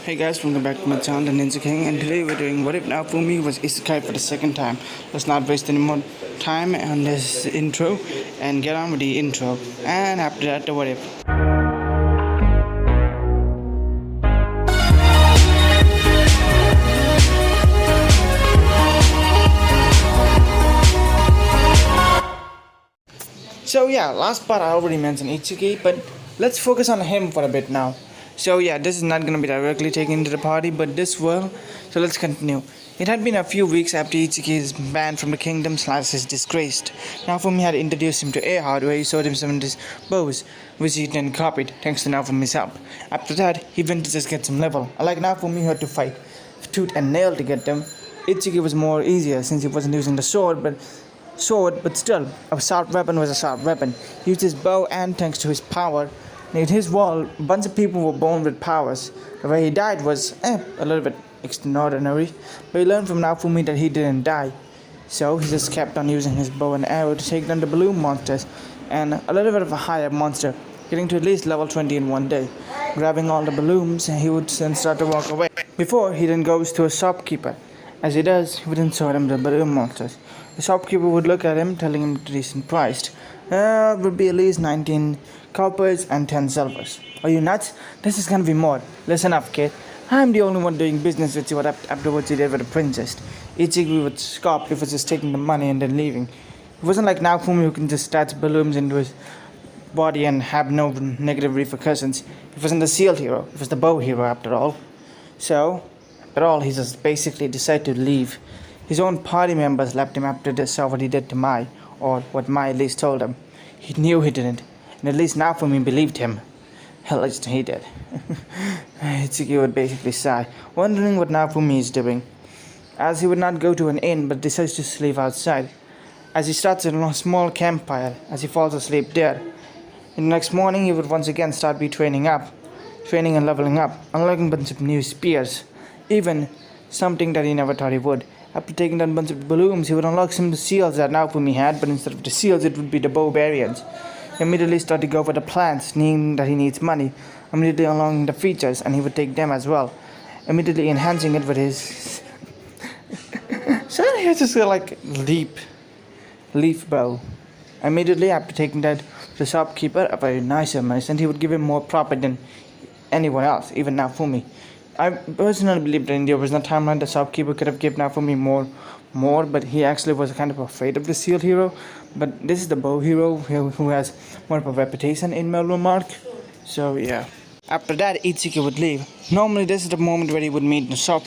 Hey guys, welcome back to my channel, the Ninja King, and today we're doing What If Naofumi was Isekaid for the second time. Let's not waste any more time on this intro and get on with the intro. And after that, the What If. So yeah, last part I already mentioned Ichiki, but let's focus on him for a bit now. So yeah, this is not gonna be directly taken into the party, but this will. So let's continue. It had been a few weeks after Ichiki is banned from the kingdom / is disgraced. Naofumi had introduced him to Ahad, where he showed him some of his bows, which he then copied, thanks to Naofumi's help. After that, he went to just get some level. Unlike Naofumi, he had to fight tooth and nail to get them. Ichiki was more easier since he wasn't using the sword, but still, a sharp weapon was a sharp weapon. He used his bow, and thanks to his power, in his world, a bunch of people were born with powers. The way he died was a little bit extraordinary, but he learned from Naofumi that he didn't die. So he just kept on using his bow and arrow to take down the balloon monsters and a little bit of a higher monster, getting to at least level 20 in one day. Grabbing all the balloons, he would then start to walk away. Before he then goes to a shopkeeper. As he does, he would then show him the balloon monsters. The shopkeeper would look at him, telling him the decent price. It would be at least 19 coppers and 10 silvers. Are you nuts? This is gonna be more. Listen up, kid. I'm the only one doing business with you after what you did with the princess. Ichiki would scoff if he was just taking the money and then leaving. It wasn't like Naofumi who can just attach balloons into his body and have no negative repercussions. It wasn't the shield hero, it was the bow hero after all. So, after all, he just basically decided to leave. His own party members left him after they saw what he did to Mai, or what Mai at least told him. He knew he didn't, and at least Naofumi believed him. Hell, at least he did. Ichiki would basically sigh, wondering what Naofumi is doing, as he would not go to an inn but decides to sleep outside. As he starts a small campfire, as he falls asleep there. And the next morning he would once again start training and leveling up, unlocking a bunch of new spears, even something that he never thought he would. After taking down a bunch of balloons, he would unlock some of the seals that Naofumi had, but instead of the seals, it would be the bow variants. He immediately started to go for the plants, knowing that he needs money, immediately unlocking the features, and he would take them as well, immediately enhancing it with his... so he has just like leaf bow. Immediately after taking that to the shopkeeper, a very nice merchant, he would give him more profit than anyone else, even Naofumi. I personally believe that in the original timeline, the shopkeeper could have given Naofumi more, but he actually was kind of afraid of the shield hero. But this is the bow hero who has more of a reputation in Mellomark. So yeah. After that, Ichiki would leave. Normally, this is the moment where he would meet the shop,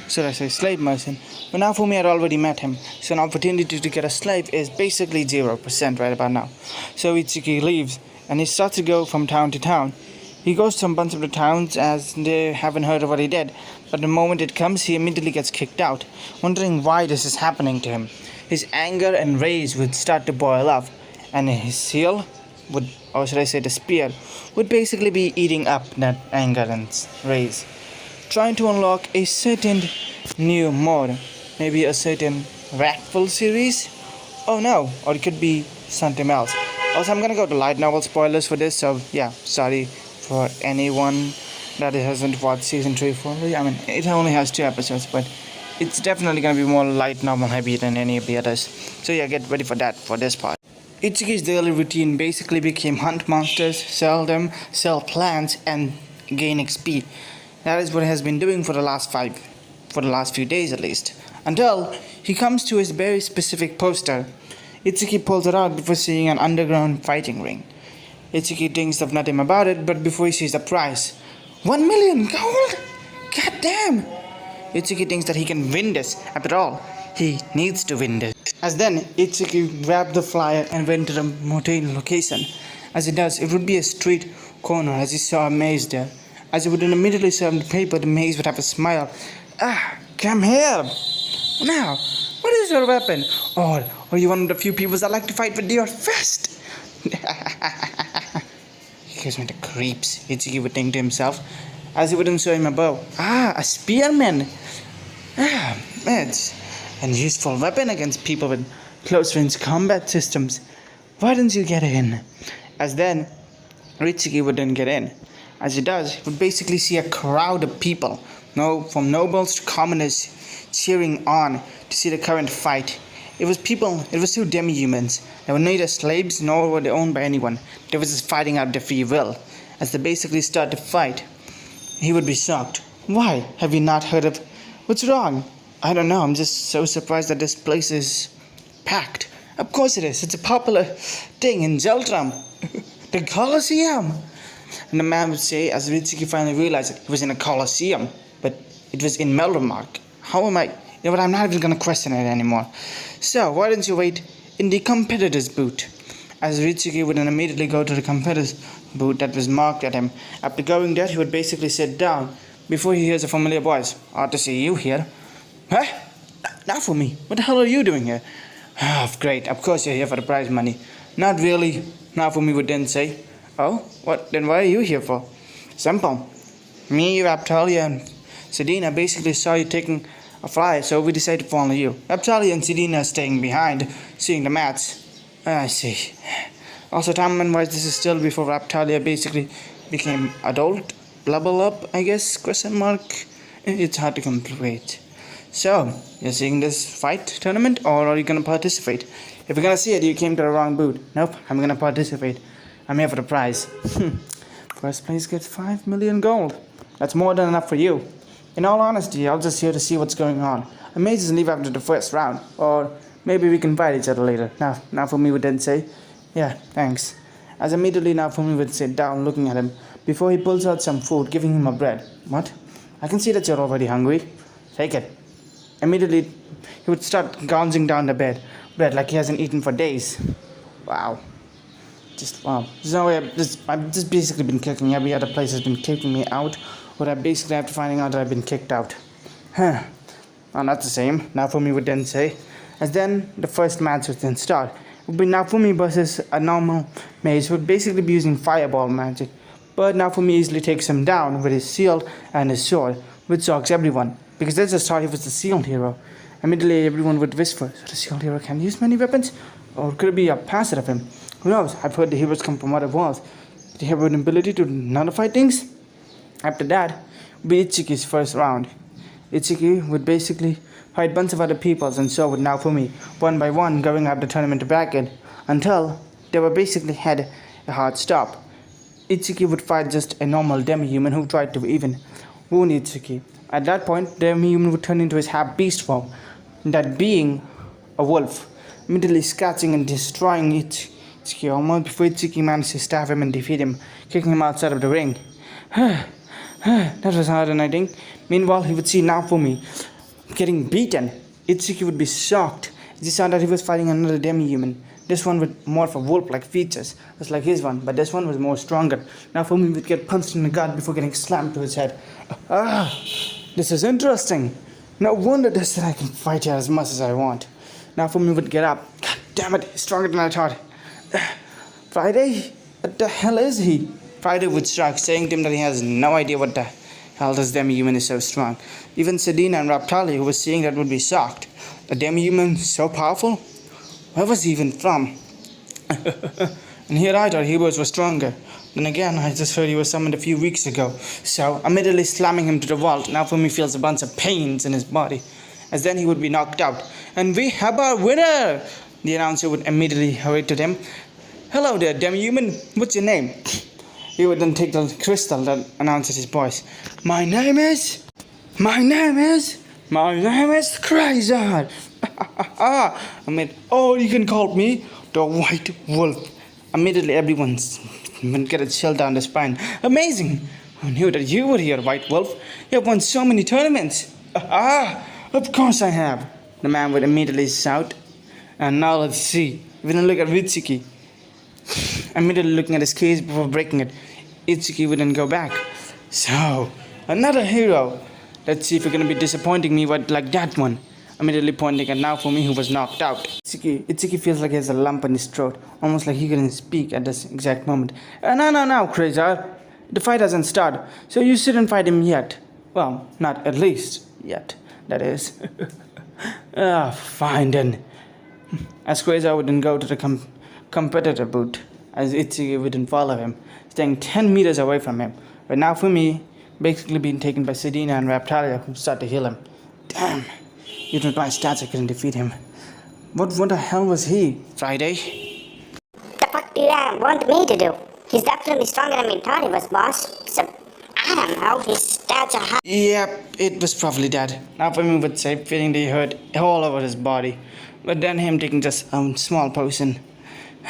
should I say slave merchant, but Naofumi had already met him, so an opportunity to get a slave is basically 0% right about now. So Ichiki leaves, and he starts to go from town to town. He goes to a bunch of the towns as they haven't heard of what he did, but the moment it comes, he immediately gets kicked out, wondering why this is happening to him. His anger and rage would start to boil up, and his seal would, or should I say the spear, would basically be eating up that anger and rage, trying to unlock a certain new mode, maybe a certain Rackful series? Oh no, or it could be something else. Also, I'm gonna go to light novel spoilers for this, so yeah, sorry for anyone that hasn't watched season 3 fully. I mean, it only has 2 episodes, but it's definitely gonna be more light novel heavy than any of the others. So yeah, get ready for that for this part. Ichiki's daily routine basically became hunt monsters, sell them, sell plants, and gain XP. That is what he has been doing for the last few days at least, until he comes to his very specific poster. Ichiki pulls it out before seeing an underground fighting ring. Ichiki thinks of nothing about it, but before he sees the price, 1 million gold? God damn! Ichiki thinks that he can win this. After all, he needs to win this. As then, Ichiki grabbed the flyer and went to the motel location. As he does, it would be a street corner as he saw a maze there. As he would immediately serve the paper, the maze would have a smile. Ah, come here! Now, what is your weapon? Or are you one of the few people that like to fight with your fist? He gives me the creeps, Ichiki would think to himself, as he wouldn't show him a bow. Ah, a spearman! Ah, it's a useful weapon against people with close-range combat systems. Why didn't you get in? As then, Ichiki would then get in. As he does, he would basically see a crowd of people, from nobles to commoners, cheering on to see the current fight. It was two demi-humans. They were neither slaves nor were they owned by anyone. They were just fighting out their free will. As they basically start to fight, he would be shocked. Why? Have you not heard of... What's wrong? I don't know. I'm just so surprised that this place is packed. Of course it is. It's a popular thing in Zeltram. The Colosseum. And the man would say, as Ritsuki finally realized it was in a Colosseum, but it was in Melromark. How am I... You know what, I'm not even going to question it anymore. So, why don't you wait in the competitor's booth? As Ritsuki would then immediately go to the competitor's booth that was marked at him. After going there, he would basically sit down before he hears a familiar voice. Odd to see you here. Huh? Naofumi, what the hell are you doing here? Oh, great, of course you're here for the prize money. Not really, Naofumi would then say. Oh, what? Then what are you here for? Simple. Me, Raptalia, and Sedina basically saw you taking a fly, so we decided to follow you. Raptalia and Sedina are staying behind, seeing the match. I see. Also, timeline-wise, this is still before Raptalia basically became adult. Level up, I guess, question mark. It's hard to complete. So, you're seeing this fight tournament, or are you going to participate? If you're going to see it, you came to the wrong booth. Nope, I'm going to participate. I'm here for the prize. First place gets 5 million gold. That's more than enough for you. In all honesty, I was just here to see what's going on. I may just leave after the first round, or maybe we can fight each other later. Naofumi would then say, yeah, thanks. As immediately Naofumi would sit down looking at him, before he pulls out some food, giving him a bread. What? I can see that you're already hungry. Take it. Immediately, he would start gouging down the bread like he hasn't eaten for days. Wow. Wow. So I've just basically been kicking. Every other place has been kicking me out, but I basically have to finding out that I've been kicked out. Well, not the same, Naofumi would then say. As then, the first match would then start. It would be Naofumi versus a normal mage who would basically be using fireball magic. But Naofumi easily takes him down with his shield and his sword, which shocks everyone. Because that's the start, he was the sealed hero. Immediately, everyone would whisper, so the sealed hero can use many weapons? Or could it be a passive of him? Who knows? I've heard the heroes come from other worlds. Did he have an ability to nullify things? After that, would be Ichiki's first round. Ichiki would basically fight a bunch of other peoples, and so would Naofumi, one by one going up the tournament bracket, until they were basically had a hard stop. Ichiki would fight just a normal demi-human who tried to even wound Ichiki. At that point, demi-human would turn into his half-beast form, that being a wolf, immediately scratching and destroying Ichiki almost before Ichiki managed to stab him and defeat him, kicking him outside of the ring. That was hard, and I think. Meanwhile, he would see Naofumi getting beaten. Ichiki would be shocked as he saw that he was fighting another demi-human. This one with more of a wolf-like features, just like his one, but this one was more stronger. Naofumi would get punched in the gut before getting slammed to his head. This is interesting. No wonder they said I can fight here as much as I want. Naofumi would get up. God damn it, he's stronger than I thought. Friday? What the hell is he? Friday would shrug, saying to him that he has no idea what the hell this demi-human is so strong. Even Sedina and Raptali, who was seeing that, would be shocked. The demi-human so powerful? Where was he even from? And here I thought heroes were stronger. Then again, I just heard he was summoned a few weeks ago. So, immediately slamming him to the wall, Naofumi feels a bunch of pains in his body. As then he would be knocked out. And we have our winner! The announcer would immediately hurry to them. Hello there, demi-human. What's your name? He would then take the crystal that announces his voice. My name is Crazy. You can call me the White Wolf. Immediately everyone would get a chill down the spine. Amazing! Who knew that you were here, White Wolf? You have won so many tournaments. Of course I have. The man would immediately shout. And now let's see. We're gonna look at Ritsuki. Immediately looking at his case before breaking it, Ichiki would then go back. So, another hero. Let's see if you're gonna be disappointing me like that one. Immediately pointing at Naofumi, who was knocked out. Ichiki feels like he has a lump in his throat, almost like he couldn't speak at this exact moment. No, Krezar. The fight hasn't started, so you shouldn't fight him yet. Well, not at least yet, that is. Fine then. As Krezar would then go to the competitor booth, as Ichiki wouldn't follow him, staying 10 meters away from him. But Naofumi basically being taken by Sedina and Raptalia, who start to heal him. Damn, even with my stats I couldn't defeat him. What the hell was he, Friday? The fuck do you want me to do? He's definitely stronger than we thought he was, boss. So, I don't know, his stats are high. Yep, it was probably that. Naofumi would say, feeling the hurt all over his body. But then him taking just a small potion.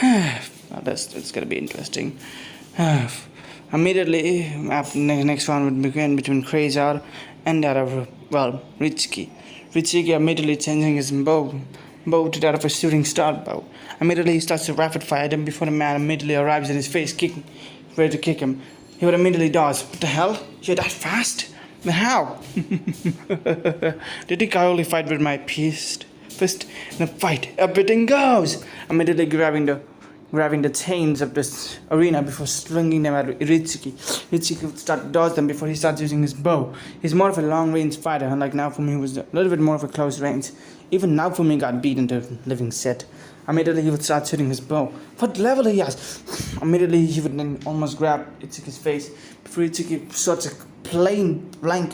Well, that's gonna be interesting. Immediately, after the next round would begin between Krayzar and that of, Ritsuki. Ritsuki immediately changing his bow to that of a shooting star bow. Immediately he starts to rapid fire them before the man immediately arrives in his face, kicking, ready to kick him. He would immediately dodge. What the hell? You're that fast? But how? Did the guy only fight with my fist in a fight? Everything goes! Immediately grabbing the chains of this arena before slinging them at Ritsuki. Ritsuki would start to dodge them before he starts using his bow. He's more of a long-range fighter, unlike Naofumi, who was a little bit more of a close range. Even Naofumi got beaten to living set. Immediately he would start shooting his bow. What level he has? Immediately he would then almost grab Itsuki's face before Itsuki shot a plain blank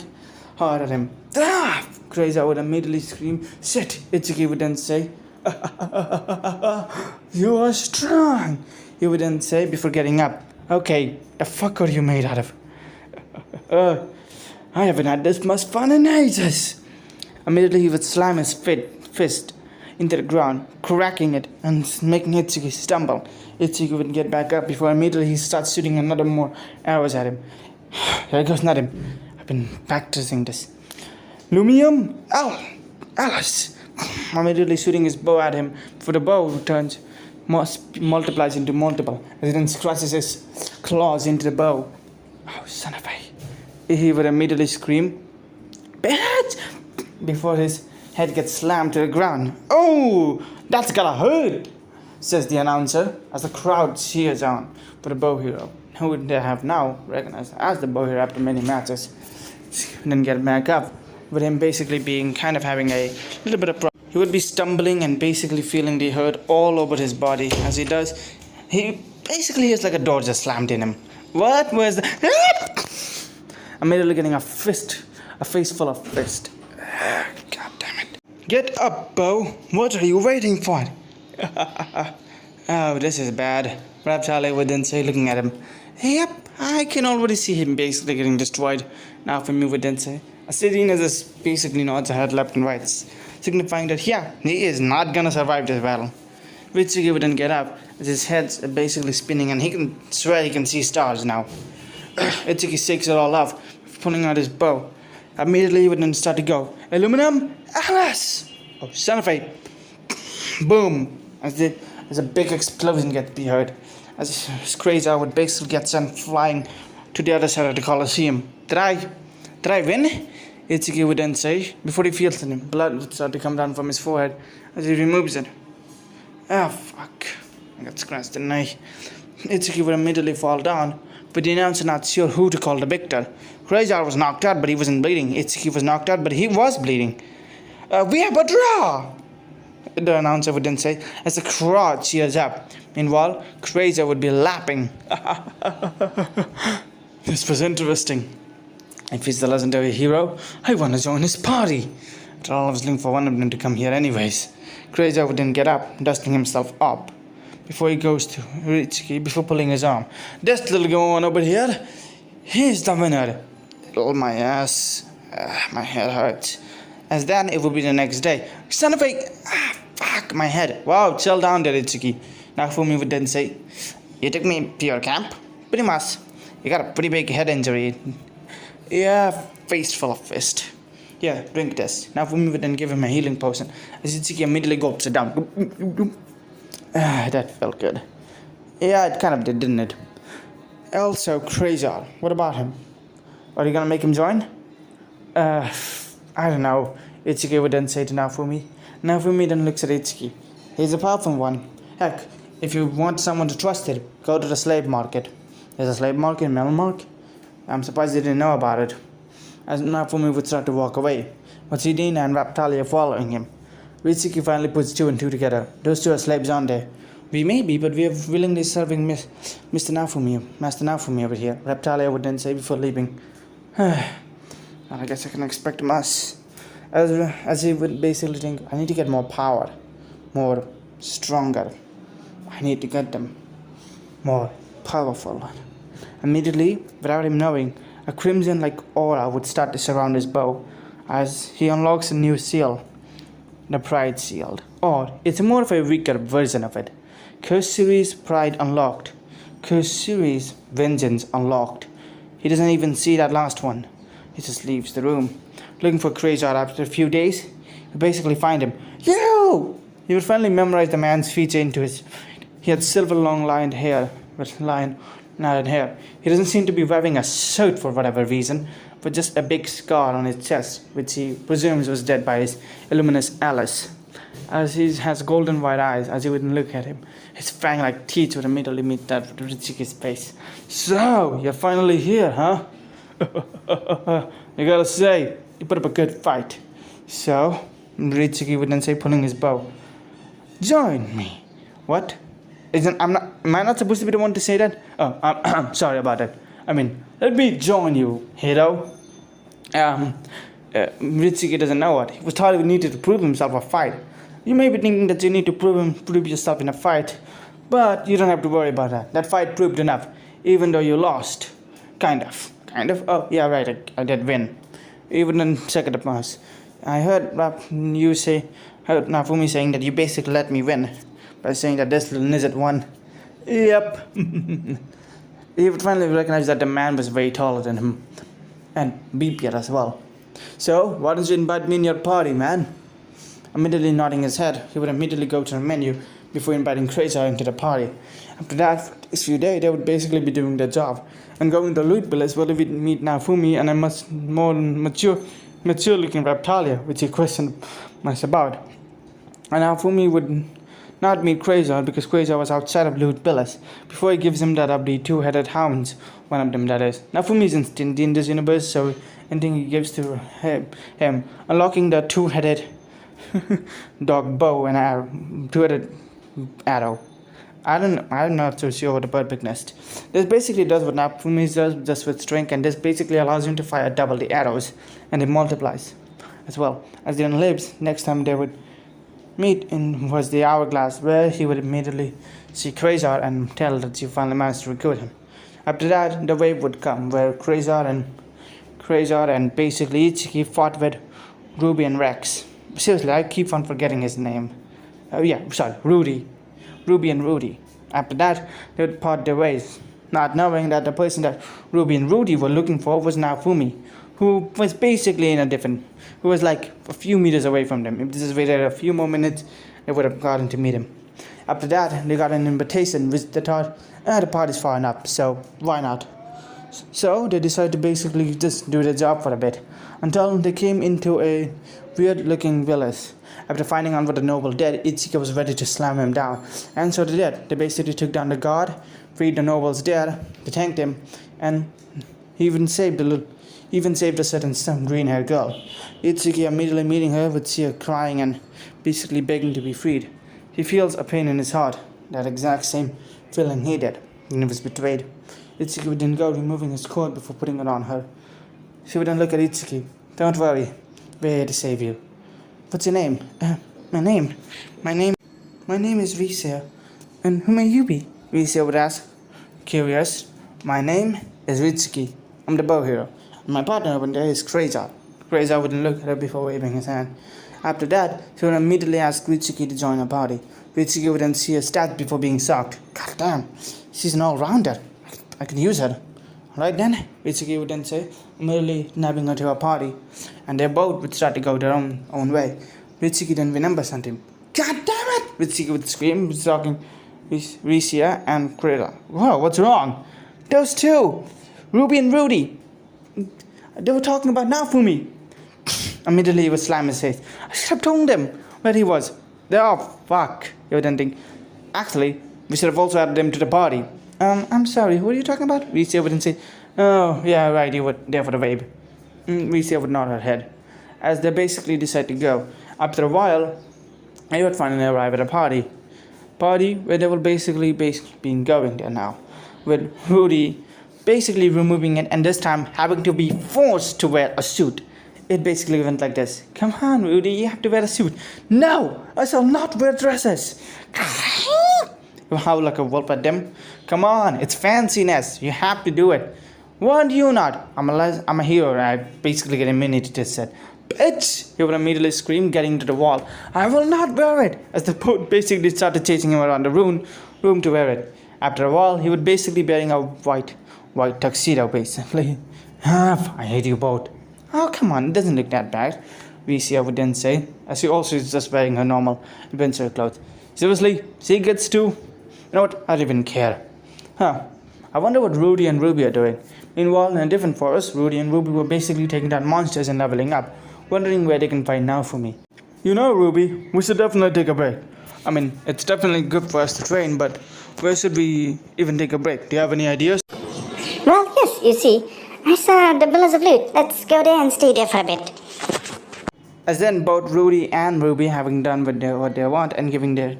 hard at him. Ah! Krayzar would immediately scream, "Shit!" Itsuki would then say, "You are strong," he would then say before getting up. "Okay, the fuck are you made out of?" "I haven't had this much fun in ages." Immediately he would slam his fist into the ground, cracking it and making Itsuki stumble. Itsuki would get back up before immediately he starts shooting another more arrows at him. There goes nothing. I've been practicing this. Lumium! Alice! Immediately shooting his bow at him, for the bow turns multiplies into multiple, as he then scratches his claws into the bow. Oh, son of a... He would immediately scream, "Bitch!" before his head gets slammed to the ground. "Oh, that's gotta hurt," says the announcer, as the crowd cheers on for the bow hero, who they have now recognized as the bow hero after many matches. And then get back up, with him basically being kind of having a little bit of problem. He would be stumbling and basically feeling the hurt all over his body. As he does, he basically is like a door just slammed in him. What was that? Immediately getting a face full of fist. God damn it. "Get up, Bo. What are you waiting for?" "Oh, this is bad," Raptale would then say, looking at him. "Yep, I can already see him basically getting destroyed." Naofumi would then say, Sedina just basically nods her head left and right, signifying that, yeah, he is not gonna survive this battle. Ritsuki would then get up, as his head's basically spinning, and he can swear he can see stars now. Itsuki shakes it all off, pulling out his bow. Immediately he would then start to go, "Aluminum, Alice!" Oh, son of a... Boom! As a big explosion gets be heard, as Krayzar would basically get sent flying to the other side of the Colosseum. Did I win? Itsuki would then say, before he feels it. Blood would start to come down from his forehead as he removes it. Oh, fuck. I got scratched, didn't I? Itsuki would immediately fall down, but the announcer not sure who to call the victor. Krayzar was knocked out, but he wasn't bleeding. Itsuki was knocked out, but he was bleeding. "We have a draw!" the announcer would then say, as the crowd cheers up. Meanwhile, Krayzar would be laughing. This was interesting. If he's the legendary hero, I want to join his party. After all, I was looking for one of them to come here anyways. Krayzar would then get up, dusting himself up, before he goes to Ritsuki, before pulling his arm. "This little one over here, he's the winner." Oh, my ass. My head hurts. As then, it would be the next day. "Son of a... fuck, my head. Wow, chill down there, Ritsuki." Naofumi would then say, "You took me to your camp? Pretty much. You got a pretty big head injury." "Yeah, face full of fist. Yeah, drink this." Naofumi would then give him a healing potion, as Itsuki immediately gulps it down. That felt good. Yeah, it kind of did, didn't it? Also, Krayzar, what about him? Are you gonna make him join? I don't know, Itsuki would then say to Naofumi. Naofumi then looks at Itsuki. He's a powerful one. Heck, if you want someone to trust it, go to the slave market. There's a slave market in Melmark. I'm surprised they didn't know about it. As Naofumi would start to walk away, but Sedina and Raptalia are following him. Ritsuki finally puts two and two together. Those two are slaves, aren't they? We may be, but we are willingly serving Mr. Naofumi, Master Naofumi over here, Reptalia would then say before leaving. Well, I guess I can expect much. As he would basically think, I need to get more power, more stronger. I need to get them more powerful. Immediately, without him knowing, a crimson-like aura would start to surround his bow as he unlocks a new seal, the Pride Seal. Or, it's more of a weaker version of it. Cursory's Pride unlocked. Cursory's Vengeance unlocked. He doesn't even see that last one. He just leaves the room. Looking for Krayzar after a few days, you basically find him. You! He would finally memorize the man's feature into his... He had silver long lined hair, with lion knotted hair. He doesn't seem to be wearing a suit for whatever reason, but just a big scar on his chest, which he presumes was dead by his illuminous Alice. As he has golden white eyes, as you wouldn't look at him, his fang-like teeth would immediately meet that of Ritsuki's face. So, you're finally here, huh? You gotta say, you put up a good fight. So, Ritsuki would then say, pulling his bow, join me. What? Am I not supposed to be the one to say that? Oh, I'm sorry about that. I mean, let me join you, hero. Ritsuki doesn't know what. He was taught he needed to prove himself a fight. You may be thinking that you need to prove yourself in a fight, but you don't have to worry about that. That fight proved enough, even though you lost. Kind of. Oh, yeah, right, I did win. Even in second pass. I heard Naofumi saying that you basically let me win by saying that this little Nizzard won. Yep. He would finally recognize that the man was way taller than him, and beefier as well. So, why don't you invite me in your party, man? Immediately nodding his head, he would immediately go to the menu before inviting Krayzar into the party. After that, for this few days, they would basically be doing their job and going to loot villas where they would meet Naofumi and a much more mature-looking Reptalia, which he questioned much about. And Naofumi would not meet Krayzar because Krayzar was outside of loot villas before he gives him that of the two-headed hounds, one of them that is. Naofumi isn't in this universe, so anything he gives to him, unlocking the two-headed dog bow and arrow, two-headed arrow. I'm not so sure what the bird pick nest. This basically does what Naofumi does, just with strength, and this basically allows him to fire double the arrows, and it multiplies as well. As the lives, next time they would meet in was the hourglass, where he would immediately see Krayzar and tell that he finally managed to recruit him. After that, the wave would come, where Krayzar and basically Ichiki fought with Ruby and Rex. Seriously, I keep on forgetting his name. Ruby and Rudy. After that, they would part their ways, not knowing that the person that Ruby and Rudy were looking for was Naofumi, who was basically who was like a few meters away from them. If they just waited a few more minutes, they would have gotten to meet him. After that, they got an invitation, which they thought, the party's far enough, so why not? So they decided to basically just do their job for a bit, until they came into a weird-looking village. After finding out what the noble did, Ichika was ready to slam him down, and so they did. They basically took down the guard, freed the noble's dead, they thanked him, and he even saved a certain some green-haired girl. Ichiki immediately meeting her would see her crying and basically begging to be freed. He feels a pain in his heart, that exact same feeling he did when he was betrayed. Ichiki would then go removing his coat before putting it on her. She would then look at Ichiki. Don't worry, we're here to save you. What's your name? My name is Risia. And who may you be? Risia would ask. Curious. My name is Ritsuki. I'm the bow hero. And my partner over there is Krayzar. Krayzar wouldn't look at her before waving his hand. After that, she would immediately ask Ritsuki to join her party. Ritsuki would then see her stats before being shocked. God damn, she's an all-rounder. I can use her. Alright then, Ritsuki would then say, immediately nabbing her to her party, and their boat would start to go their own way. Ritsuki then remembers something. God damn it! Ritsuki would scream, talking Risia and Krayzar. Whoa, what's wrong? Those two! Ruby and Rudy! They were talking about Naofumi! Immediately he would slam his face. I should have told them where he was. Oh, fuck. He would then think, actually, we should have also added them to the party. I'm sorry, who are you talking about? Risia would then say, oh, yeah, right, you were there for the babe. Risia would nod her head, as they basically decide to go. After a while, they would finally arrive at a party. party where they will basically being going there now, with Rudy basically removing it and this time having to be forced to wear a suit. It basically went like this. Come on, Rudy, you have to wear a suit. No, I shall not wear dresses. You howl like a wolf at them. Come on, it's fanciness. You have to do it. Won't you not? I'm a hero. I basically get immunity to said. Bitch! He would immediately scream, getting to the wall. I will not wear it! As the boat basically started chasing him around the room to wear it. After a while, he would basically be wearing a white tuxedo, basically. I hate you both. Oh, come on, it doesn't look that bad. Vicia would then say, as she also is just wearing her normal adventure clothes. Seriously, she gets too. You know what? I don't even care. I wonder what Rudy and Ruby are doing. Meanwhile, in a different forest, Rudy and Ruby were basically taking down monsters and leveling up, wondering where they can find Naofumi. You know, Ruby, we should definitely take a break. I mean, it's definitely good for us to train, but where should we even take a break? Do you have any ideas? Well, yes, you see, I saw the Villas of Loot. Let's go there and stay there for a bit. As then both Rudy and Ruby, having done what they want and giving their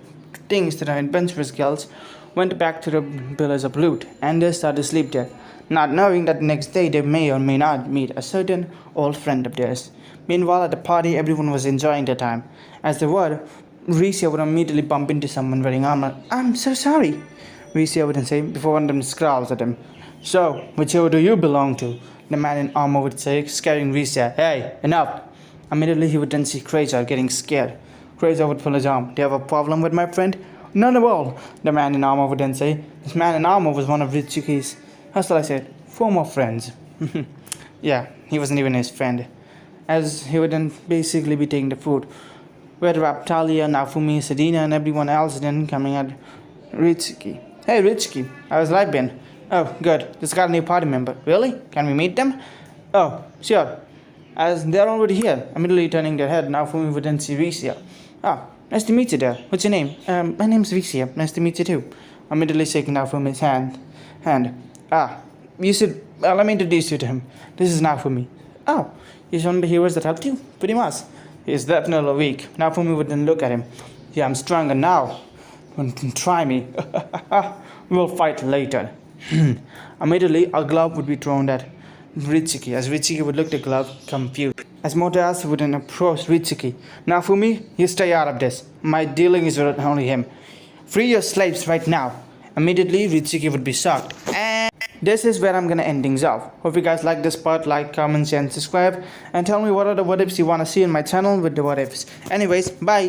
things to the adventurous girls, went back to the Villas of Loot and they started to sleep there, not knowing that the next day they may or may not meet a certain old friend of theirs. Meanwhile, at the party, everyone was enjoying their time. As they were, Ricia would immediately bump into someone wearing armor. I'm so sorry, Ricia would say before one of them scowls at him. So, whichever do you belong to? The man in armor would say, scaring Ricia. Hey, enough! Immediately he would then see Krazer getting scared. Krazer would pull his arm. Do you have a problem with my friend? None at all, the man in armor would then say. This man in armor was one of Ritsuki's, how shall I say it, former friends. Yeah, he wasn't even his friend. As he would then basically be taking the food. Where Raptalia, Naofumi, Sedina and everyone else then coming at Ritsuki. Hey Ritsuki, how's life been? Oh, good, just got a new party member. Really? Can we meet them? Oh, sure. As they're already here, immediately turning their head, Naofumi would then see Ricia. Ah, nice to meet you there. What's your name? My name's Vicia. Nice to meet you too. Immediately shaking Naofumi's hand. You should, let me introduce you to him. This is Naofumi. Oh, he's one of the heroes that helped you? Pretty much. He's definitely weak. Naofumi would then look at him. Yeah, I'm stronger now. Try me. We'll fight later. Immediately, a glove would be thrown at Ritsuki, as Ritsuki would look at the glove, confused. As Motoyasu would then approach Ritsuki. Naofumi, you stay out of this. My dealing is with only him. Free your slaves right now. Immediately, Ritsuki would be shocked. And this is where I'm gonna end things off. Hope you guys like this part. Like, comment, share, and subscribe. And tell me what are the what ifs you wanna see in my channel with the what ifs. Anyways, bye.